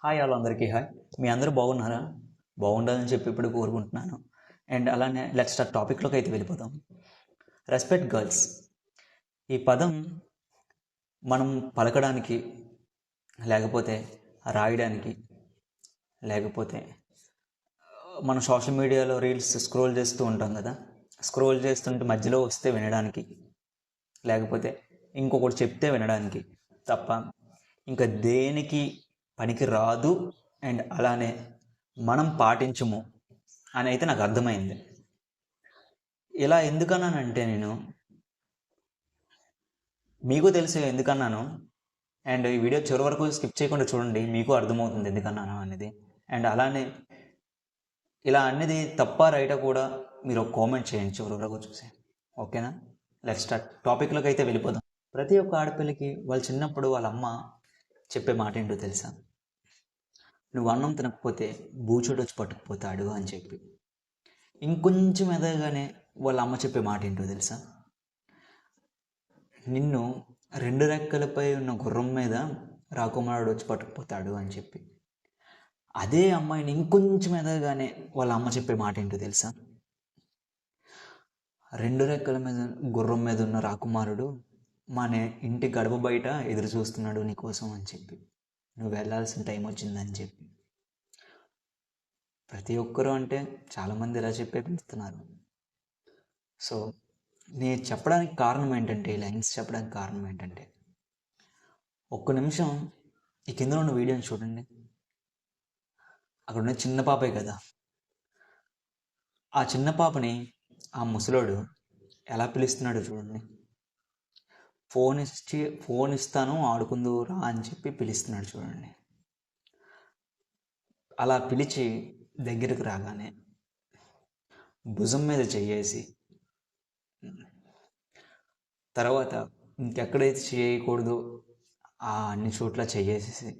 Hi అందరికీ hi. మీ అందరూ బాగున్నారా? బాగుండాలని చెప్పి ఇప్పుడు కోరుకుంటున్నాను. అండ్ అలానే లెట్స్ స్టార్ట్ టాపిక్లోకి అయితే వెళ్ళిపోదాం. Respect girls. ఈ పదం మనం పలకడానికి, లేకపోతే రాయడానికి, లేకపోతే మనం సోషల్ మీడియాలో రీల్స్ స్క్రోల్ చేస్తూ ఉంటాం కదా, స్క్రోల్ చేస్తుంటే మధ్యలో వస్తే వినడానికి, లేకపోతే ఇంకొకటి చెప్తే వినడానికి తప్ప ఇంకా దేనికి పనికి రాదు. అండ్ అలానే మనం పాటించము అని అయితే నాకు అర్థమైంది. ఇలా ఎందుకన్నానంటే నేను మీకు తెలిసి ఎందుకన్నాను. అండ్ ఈ వీడియో చివరి వరకు స్కిప్ చేయకుండా చూడండి, మీకు అర్థమవుతుంది ఎందుకన్నాను అనేది. అండ్ అలానే ఇలా అనేది తప్ప రైటా కూడా మీరు ఒక కామెంట్ చేయండి చివరి వరకు చూసి. ఓకేనా? Let's start. టాపిక్లోకి అయితే వెళ్ళిపోదాం. ప్రతి ఒక్క ఆడపిల్లకి వాళ్ళ చిన్నప్పుడు వాళ్ళ అమ్మ చెప్పే మాట ఏంటో తెలుసా? నువ్వు అన్నం తినకపోతే బూచోడు వచ్చి పట్టుకుపోతాడు అని చెప్పి. ఇంకొంచెం ఎదగానే వాళ్ళ అమ్మ చెప్పే మాట ఏంటో తెలుసా? నిన్ను రెండు రెక్కలపై ఉన్న గుర్రం మీద రాకుమారుడు వచ్చి పట్టుకుపోతాడు అని చెప్పి. అదే అమ్మాయిని ఇంకొంచెం ఎదగానే వాళ్ళ అమ్మ చెప్పే మాట ఏంటో తెలుసా? రెండు రెక్కల మీద గుర్రం మీద ఉన్న రాకుమారుడు మన ఇంటి గడప బయట ఎదురు చూస్తున్నాడు నీకోసం అని చెప్పి. నువ్వు వెళ్ళాల్సిన టైం వచ్చిందని చెప్పి. ప్రతి ఒక్కరూ అంటే చాలామంది ఇలా చెప్పే పెడుతున్నారు. సో నేను చెప్పడానికి కారణం ఏంటంటే, లైన్స్ చెప్పడానికి కారణం ఏంటంటే, ఒక్క నిమిషం ఈ కింద ఉన్న వీడియోని చూడండి. అక్కడ ఉన్న చిన్న పాపే కదా, ఆ చిన్న పాపని ఆ ముసలోడు ఎలా పిలుస్తున్నాడో చూడండి. ఫోన్ ఇస్తాను ఆడుకుందు రా అని చెప్పి పిలుస్తున్నాడు చూడండి. అలా పిలిచి దగ్గరకు రాగానే భుజం మీద చెయ్యేసి, తర్వాత ఇంకెక్కడైతే చేయకూడదు ఆ అన్ని చోట్ల చెయ్యేసేసి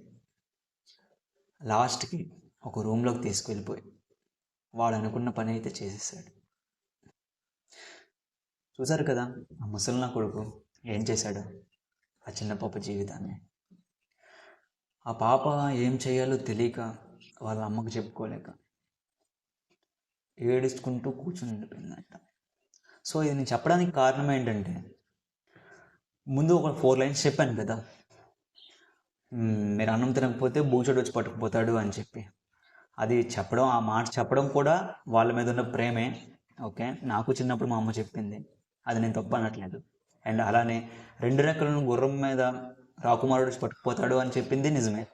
లాస్ట్కి ఒక రూమ్లోకి తీసుకెళ్ళిపోయి వాడు అనుకున్న పని అయితే చేసేసాడు. చూసారు కదా ఆ ముసలినా కొడుకు ఏం చేశాడు ఆ చిన్న పాప జీవితాన్ని. ఆ పాప ఏం చేయాలో తెలియక వాళ్ళ అమ్మకు చెప్పుకోలేక ఏడుచుకుంటూ కూర్చుని ఉండిపోయిందంట. సో ఇది నేను చెప్పడానికి కారణం ఏంటంటే, ముందు ఒక 4 లైన్స్ చెప్పాను కదా, మీరు అన్నం తినకపోతే బూచోడు వచ్చి పట్టుకుపోతాడు అని చెప్పి. అది చెప్పడం, ఆ మాట చెప్పడం కూడా వాళ్ళ మీద ఉన్న ప్రేమే. ఓకే, నాకు చిన్నప్పుడు మా అమ్మ చెప్పింది, అది నేను తప్పు అనట్లేదు. అండ్ అలానే రెండు రెక్కలను గుర్రం మీద రాకుమారుడు పట్టుకుపోతాడు అని చెప్పింది నిజమే,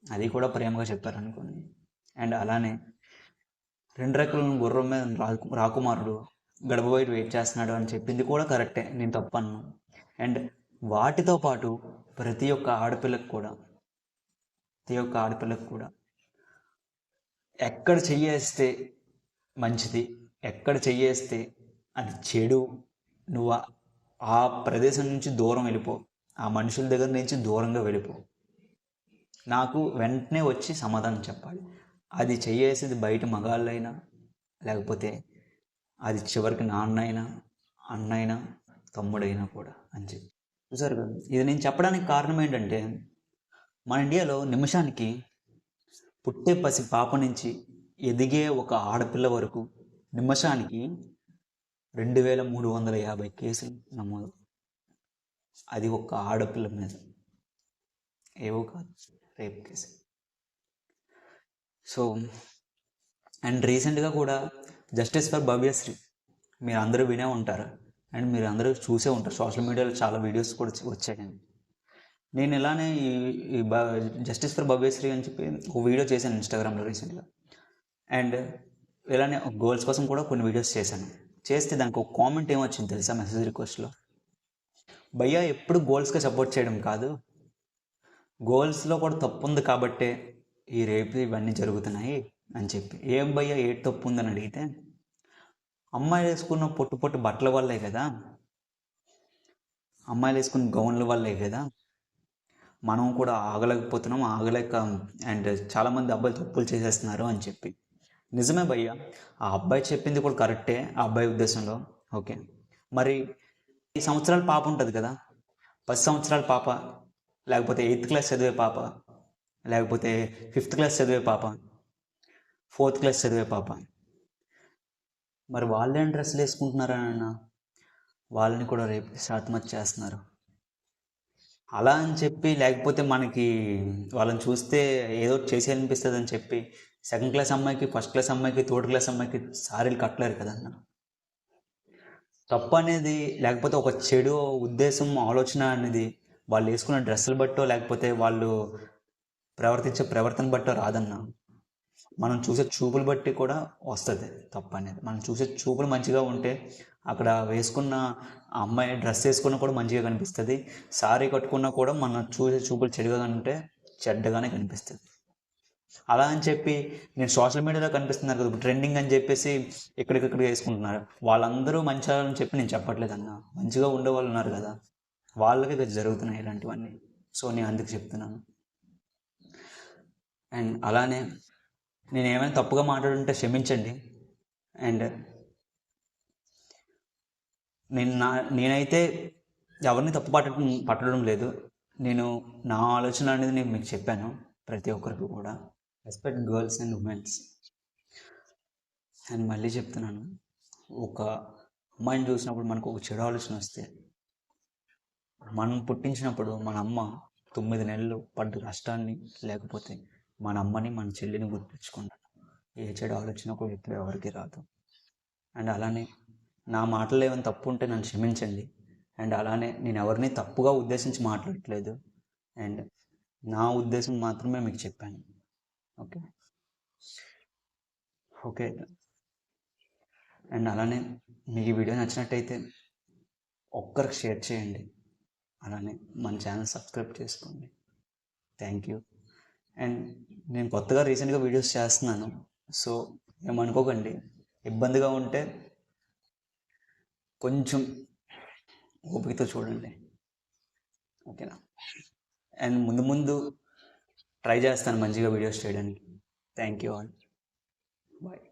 అది కూడా ప్రేమగా చెప్పారు అనుకోండి. అండ్ అలానే రెండు రెక్కలను గుర్రం మీద రాకుమారుడు గడప బయట వెయిట్ చేస్తున్నాడు అని చెప్పింది కూడా కరెక్టే, నేను తప్పు అన్నాను. అండ్ వాటితో పాటు ప్రతి ఒక్క ఆడపిల్లకు కూడా ఎక్కడ చెయ్యేస్తే మంచిది, ఎక్కడ చెయ్యేస్తే అది చెడు, నువ్వు ఆ ప్రదేశం నుంచి దూరం వెళ్ళిపో, ఆ మనుషుల దగ్గర నుంచి దూరంగా వెళ్ళిపో, నాకు వెంటనే వచ్చి సమాధానం చెప్పాలి. అది చెయ్యేసేది బయట మగాళ్ళైనా, లేకపోతే అది చివరికి నాన్నైనా, అన్నైనా, తమ్ముడైనా కూడా అని చెప్పి. చూసారు కదా, ఇది నేను చెప్పడానికి కారణం ఏంటంటే, మన ఇండియాలో నిమిషానికి పుట్టే పసి పాప నుంచి ఎదిగే ఒక ఆడపిల్ల వరకు నిమిషానికి 2350 కేసులు నమోదు. అది ఒక ఆడపిల్ల మీద, ఏవో కాదు, రేప్ కేసు. సో అండ్ రీసెంట్గా కూడా జస్టిస్ ఫర్ భవ్యశ్రీ మీరు అందరూ వినే ఉంటారు, అండ్ మీరు అందరూ చూసే ఉంటారు, సోషల్ మీడియాలో చాలా వీడియోస్ కూడా వచ్చాయండి. నేను ఇలానే ఈ జస్టిస్ ఫర్ భవ్యశ్రీ అని చెప్పి ఒక వీడియో చేశాను ఇన్స్టాగ్రామ్లో రీసెంట్గా. అండ్ ఇలానే గర్ల్స్ కోసం కూడా కొన్ని వీడియోస్ చేశాను. చేస్తే దానికి ఒక కామెంట్ ఏమొచ్చింది తెలుసా మెసేజ్ రిక్వెస్ట్లో? భయ్యా ఎప్పుడు గర్ల్స్గా సపోర్ట్ చేయడం కాదు, గర్ల్స్లో కూడా తప్పు ఉంది కాబట్టే ఈ రేపు ఇవన్నీ జరుగుతున్నాయి అని చెప్పి. ఏం భయ్యా ఏ తప్పు ఉందని అడిగితే, అమ్మాయిలు వేసుకున్న పొట్టు పొట్టు బట్టల వల్లే కదా, అమ్మాయిలు వేసుకున్న గౌన్ల వల్లే కదా మనం కూడా ఆగలేక అండ్ చాలామంది అబ్బాయిలు తప్పులు చేసేస్తున్నారు అని చెప్పి. నిజమే భయ్య, ఆ అబ్బాయి చెప్పింది కూడా కరెక్టే ఆ అబ్బాయి ఉద్దేశంలో. ఓకే, మరి 10 సంవత్సరాల పాప ఉంటుంది కదా, 10 సంవత్సరాల పాప, లేకపోతే 8th క్లాస్ చదివే పాప, లేకపోతే 5th క్లాస్ చదివే పాప, 4th క్లాస్ చదివే పాప, మరి వాళ్ళేం డ్రెస్సులు వేసుకుంటున్నారన్న వాళ్ళని కూడా రేపు ఆత్మహత్య చేస్తున్నారు. అలా అని చెప్పి లేకపోతే మనకి వాళ్ళని చూస్తే ఏదో చేసేయాలనిపిస్తుంది అని చెప్పి 2nd క్లాస్ అమ్మాయికి, 1st క్లాస్ అమ్మాయికి, 3rd క్లాస్ అమ్మాయికి సారీలు కట్టలేరు కదన్న. తప్పు అనేది లేకపోతే ఒక చెడు ఉద్దేశం, ఆలోచన అనేది వాళ్ళు వేసుకున్న డ్రెస్సులు బట్టో లేకపోతే వాళ్ళు ప్రవర్తించే ప్రవర్తన బట్టో రాదన్న. మనం చూసే చూపులు బట్టి కూడా వస్తుంది తప్పు అనేది. మనం చూసే చూపులు మంచిగా ఉంటే అక్కడ వేసుకున్న అమ్మాయి డ్రెస్ వేసుకున్నా కూడా మంచిగా కనిపిస్తుంది. సారీ కట్టుకున్నా కూడా మనం చూసే చూపులు చెడుగా ఉంటే చెడ్డగానే కనిపిస్తుంది. అలా అని చెప్పి నేను సోషల్ మీడియాలో కనిపిస్తున్నారు కదా ట్రెండింగ్ అని చెప్పేసి ఇక్కడికక్కడ వేసుకుంటున్నారు. వాళ్ళందరూ మంచి అని చెప్పి నేను చెప్పట్లేదన్న. మంచిగా ఉండే వాళ్ళు ఉన్నారు కదా, వాళ్ళకి జరుగుతున్నాయి ఇలాంటివన్నీ. సో నేను అందుకు చెప్తున్నాను. అండ్ అలానే నేను ఏమైనా తప్పుగా మాట్లాడుంటే క్షమించండి. అండ్ నేనైతే ఎవరిని తప్పు పట్టడం లేదు. నేను నా ఆలోచన అనేది నేను మీకు చెప్పాను. ప్రతి ఒక్కరికి కూడా respect girls and women's. And మళ్ళీ చెప్తున్నాను, ఒక అమ్మాయిని చూసినప్పుడు మనకు ఒక చెడు ఆలోచన వస్తే, మనం పుట్టించినప్పుడు మన అమ్మ 9 నెలలు పడ్డ కష్టాన్ని, లేకపోతే మన అమ్మని మన చెల్లిని గుర్తించుకున్నాను. ఏ చెడు ఆలోచన కూడా ఇప్పుడు ఎవరికి రాదు. అండ్ అలానే నా మాటలు ఏమైనా తప్పు ఉంటే నన్ను క్షమించండి. అండ్ అలానే నేను ఎవరిని తప్పుగా ఉద్దేశించి మాట్లాడట్లేదు. అండ్ నా ఉద్దేశం మాత్రమే మీకు చెప్పాను. ఓకే ఓకే అండ్ అలానే మీకు ఈ వీడియో నచ్చినట్టయితే ఒక్కరికి షేర్ చేయండి. అలానే మన ఛానల్ సబ్స్క్రైబ్ చేసుకోండి. Thank you. అండ్ నేను కొత్తగా రీసెంట్గా వీడియోస్ చేస్తున్నాను. సో ఏమనుకోకండి, ఇబ్బందిగా ఉంటే కొంచెం ఓపికతో చూడండి. ఓకేనా? అండ్ ముందు ముందు ట్రై చేస్తాను మంచిగా వీడియోస్ చేయడానికి. Thank you all. బాయ్.